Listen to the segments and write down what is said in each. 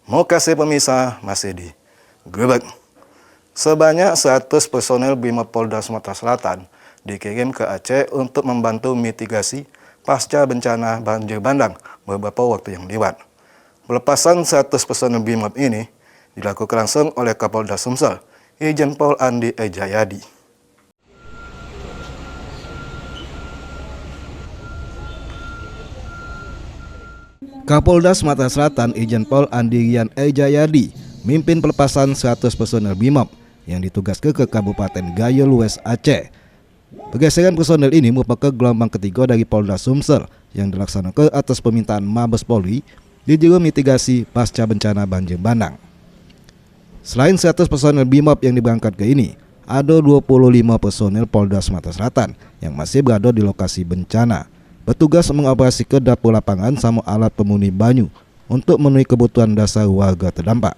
Lokasi pemisah masih digerebek. Sebanyak 100 personel BRIMOB Polda Sumatera Selatan dikirim ke Aceh untuk membantu mitigasi pasca bencana banjir bandang beberapa waktu yang lewat. Pelepasan 100 personel BRIMOB ini dilakukan langsung oleh Kapolda Sumsel, Irjen Pol Andi Ejayadi. Kapolda Sumatera Selatan Irjen Pol Andi Ejayadi mimpin pelepasan 100 personel BRIMOB yang ditugaskan ke Kabupaten Gayo Lues, Aceh. Pergeseran personel ini merupakan gelombang ketiga dari Polda Sumsel yang dilaksanakan atas permintaan Mabes Polri di juru mitigasi pasca bencana banjir bandang. Selain 100 personel BRIMOB yang diberangkat ke ini, ada 25 personel Polda Sumatera Selatan yang masih berada di lokasi bencana, bertugas mengoperasikan dapur lapangan sama alat pemurni banyu untuk memenuhi kebutuhan dasar warga terdampak.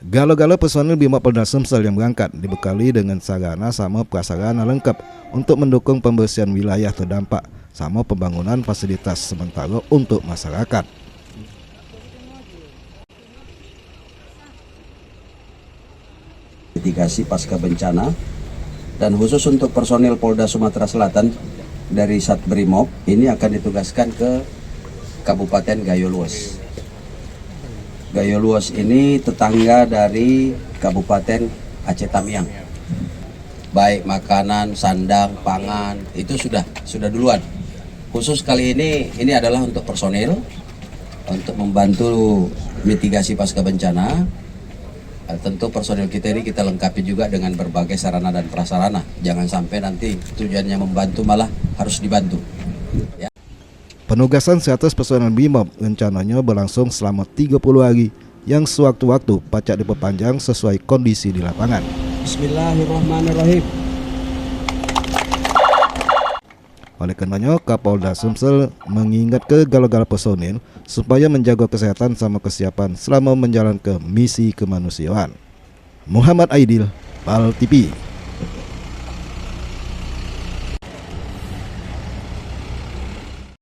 Galo-galo personel BRIMOB Polda Sumsel yang berangkat dibekali dengan sarana sama prasarana lengkap untuk mendukung pembersihan wilayah terdampak sama pembangunan fasilitas sementara untuk masyarakat. Mitigasi pasca bencana dan khusus untuk personil Polda Sumatera Selatan dari Sat BRIMOB ini akan ditugaskan ke Kabupaten Gayo Lues. Gayo Lues ini tetangga dari Kabupaten Aceh Tamiang. Baik makanan, sandang, pangan itu sudah duluan. Khusus kali ini adalah untuk personil untuk membantu mitigasi pasca bencana. Tentu personil kita ini kita lengkapi juga dengan berbagai sarana dan prasarana. Jangan sampai nanti tujuannya membantu malah harus dibantu. Ya. Penugasan 100 personel BRIMOB rencananya berlangsung selama 30 hari yang sewaktu-waktu pacak diperpanjang sesuai kondisi di lapangan. Bismillahirrahmanirrahim. Oleh karenanya, Kapolda Sumsel mengingat ke galo-galo personil supaya menjaga kesehatan sama kesiapan selama menjalankan misi kemanusiaan. Muhammad Aidil, PAL TV.